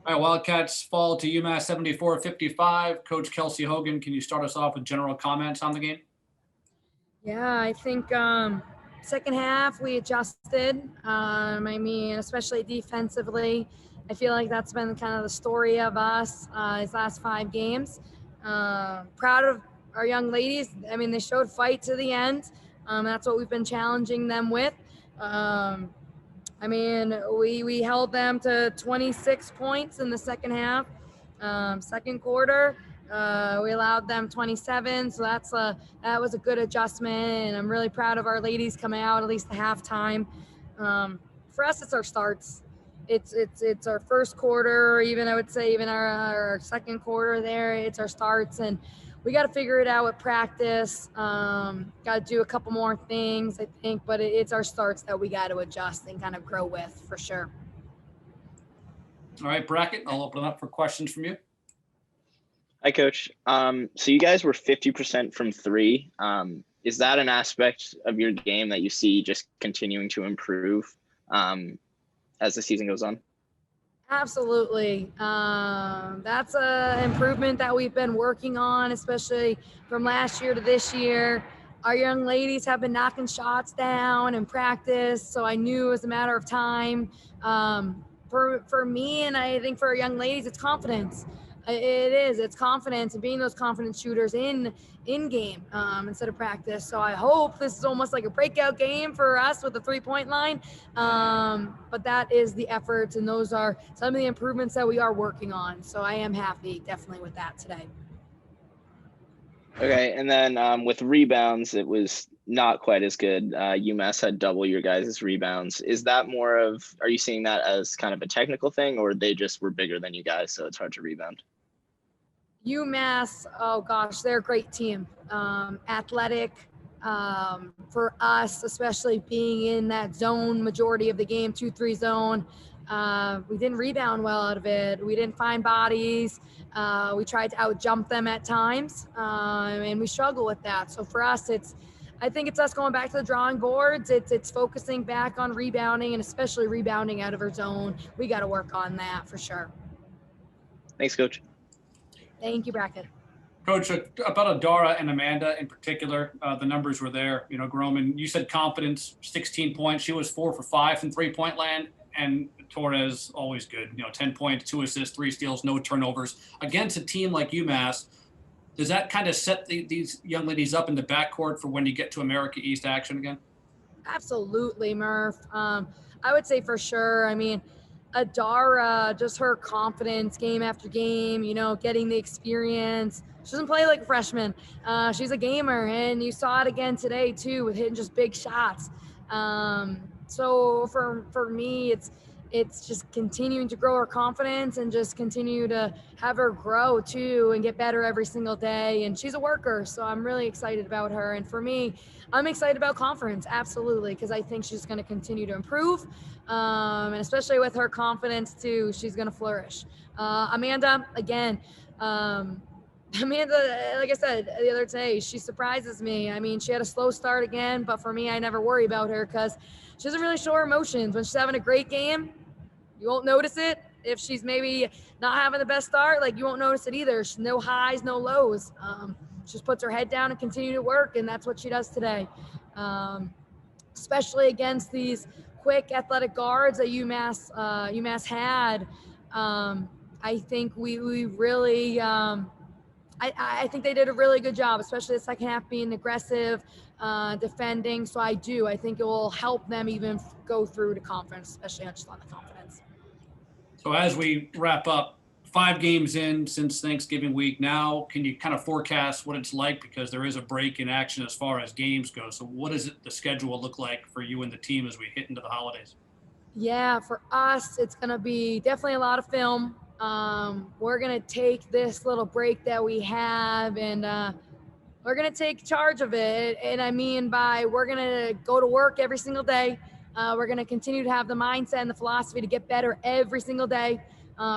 All right, Wildcats fall to UMass 74-55. Coach Kelsey Hogan, can you start us off with general comments on the game? Yeah, I think second half we adjusted. Especially defensively. I feel like that's been kind of the story of us these last 5 games. Proud of our young ladies. I mean, they showed fight to the end. That's what we've been challenging them with. We held them to 26 points in the second half. Second quarter, we allowed them 27, so that was a good adjustment, and I'm really proud of our ladies coming out at least the halftime. For us, it's our starts. It's our first quarter, even I would say even our second quarter there. It's our starts, and we got to figure it out with practice. Got to do a couple more things, I think, but it's our starts that we got to adjust and kind of grow with for sure. All right, Brackett, I'll open it up for questions from you. Hi, Coach. So you guys were 50% from 3. Is that an aspect of your game that you see just continuing to improve as the season goes on? Absolutely. That's an improvement that we've been working on, especially from last year to this year. Our young ladies have been knocking shots down in practice, so I knew it was a matter of time. For me, and I think for our young ladies, it's confidence. It's confidence and being those confident shooters in game instead of practice. So I hope this is almost like a breakout game for us with the 3-point line. But that is the efforts, and those are some of the improvements that we are working on. So I am happy definitely with that today. Okay, and then with rebounds, it was not quite as good. UMass had double your guys' rebounds. Is that more of, are you seeing that as kind of a technical thing, or they just were bigger than you guys, so it's hard to rebound? UMass, oh gosh, they're a great team. Athletic. For us, especially being in that zone majority of the game, 2-3 zone, we didn't rebound well out of it. We didn't find bodies. We tried to out-jump them at times, and we struggle with that. So for us, I think it's us going back to the drawing boards. It's focusing back on rebounding, and especially rebounding out of our zone. We got to work on that for sure. Thanks, Coach. Thank you, Brackett. Coach, about Adara and Amanda in particular, the numbers were there. You know, Groman, you said confidence, 16 points. She was 4 for 5 from 3-point land. And Torres, always good. You know, 10 points, 2 assists, 3 steals, no turnovers. Against a team like UMass, does that kind of set these young ladies up in the backcourt for when you get to America East action again? Absolutely, Murph. I would say for sure. I mean, Adara, just her confidence game after game, you know, getting the experience. She doesn't play like a freshman. She's a gamer, and you saw it again today too with hitting just big shots. So for me, it's just continuing to grow her confidence and just continue to have her grow too and get better every single day. And she's a worker, so I'm really excited about her. And for me, I'm excited about conference, absolutely, because I think she's going to continue to improve. And especially with her confidence too, she's going to flourish. Amanda, again, Amanda, like I said the other day, she surprises me. I mean, she had a slow start again, but for me, I never worry about her because she doesn't really show her emotions. When she's having a great game, you won't notice it. If she's maybe not having the best start, like you won't notice it either. She's no highs, no lows. She just puts her head down and continue to work, and that's what she does today. Especially against these quick athletic guards that UMass had. I think we really I think they did a really good job, especially the second half being aggressive, defending. So I think it will help them even go through to conference, especially just on the confidence. So as we wrap up, 5 games in since Thanksgiving week now, can you kind of forecast what it's like? Because there is a break in action as far as games go. So what does the schedule look like for you and the team as we hit into the holidays? Yeah, for us, it's going to be definitely a lot of film. We're going to take this little break that we have and we're going to take charge of it. And I mean by we're going to go to work every single day. We're going to continue to have the mindset and the philosophy to get better every single day.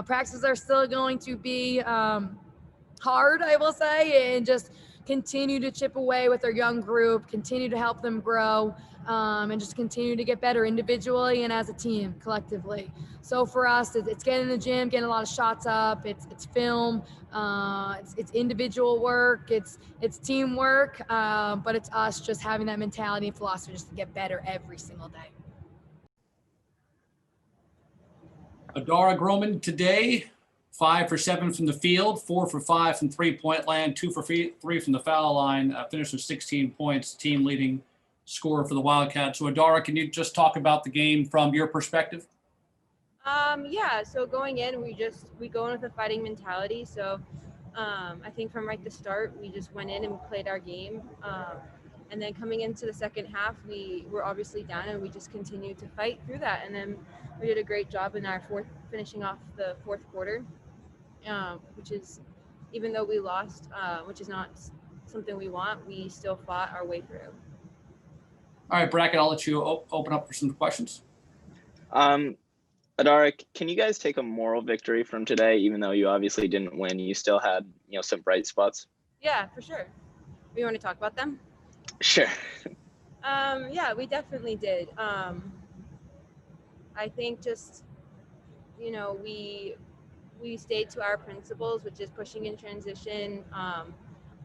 Practices are still going to be hard, I will say, and just continue to chip away with our young group, continue to help them grow, and just continue to get better individually and as a team collectively. So for us, it's getting in the gym, getting a lot of shots up. It's film, it's individual work, it's teamwork, but it's us just having that mentality and philosophy just to get better every single day. Adara Groman today, 5 for 7 from the field, 4 for 5 from 3-point land, 2 for 3 from the foul line, finished with 16 points, team leading scorer for the Wildcats. So Adara, can you just talk about the game from your perspective? Yeah, so going in, we go in with a fighting mentality. So I think from right the start, we just went in and we played our game. And then coming into the second half, we were obviously down and we just continued to fight through that. And then we did a great job in our finishing off the fourth quarter, which is, even though we lost, which is not something we want, we still fought our way through. All right, Brackett, I'll let you open up for some questions. Adara, can you guys take a moral victory from today, even though you obviously didn't win? You still had, some bright spots. Yeah, for sure. We want to talk about them? Sure. Yeah, we definitely did. I think just, we stayed to our principles, which is pushing in transition,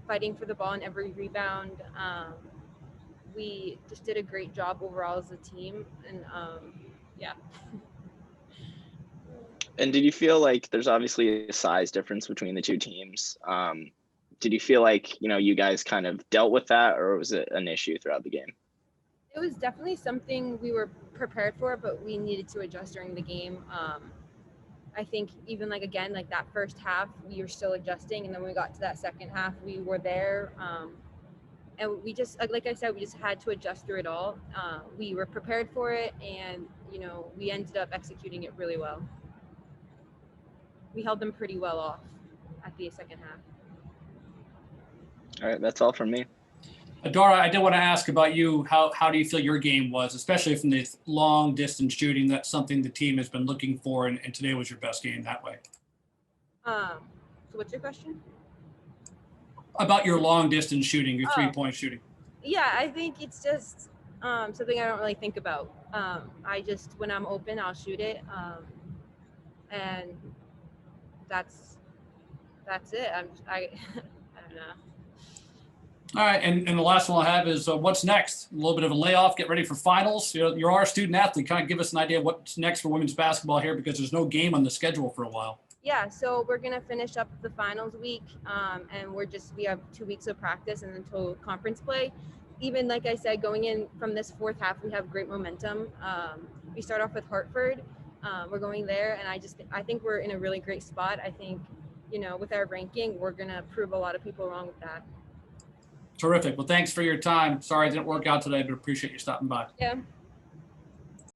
fighting for the ball in every rebound. We just did a great job overall as a team, and yeah. And did you feel like there's obviously a size difference between the two teams? Did you feel like, you guys kind of dealt with that, or was it an issue throughout the game? It was definitely something we were prepared for, but we needed to adjust during the game. I think even again, that first half, we were still adjusting. And then when we got to that second half, we were there. And we just, like I said, we just had to adjust through it all. We were prepared for it, and, we ended up executing it really well. We held them pretty well off at the second half. All right, that's all from me. Adara, I did want to ask about you. How do you feel your game was, especially from the long distance shooting? That's something the team has been looking for, and today was your best game that way. So what's your question? About your long distance shooting, your 3-point shooting. Yeah, I think it's just something I don't really think about. I just, when I'm open, I'll shoot it. And that's it. I don't know. All right, and the last one I'll have is what's next? A little bit of a layoff, get ready for finals. You are a student athlete. Kind of give us an idea of what's next for women's basketball here, because there's no game on the schedule for a while. Yeah, so we're gonna finish up the finals week, and we have 2 weeks of practice and until conference play. Even like I said, going in from this fourth half, we have great momentum. We start off with Hartford. We're going there, and I think we're in a really great spot. I think, with our ranking, we're gonna prove a lot of people wrong with that. Terrific. Well, thanks for your time. Sorry it didn't work out today, but appreciate you stopping by. Yeah.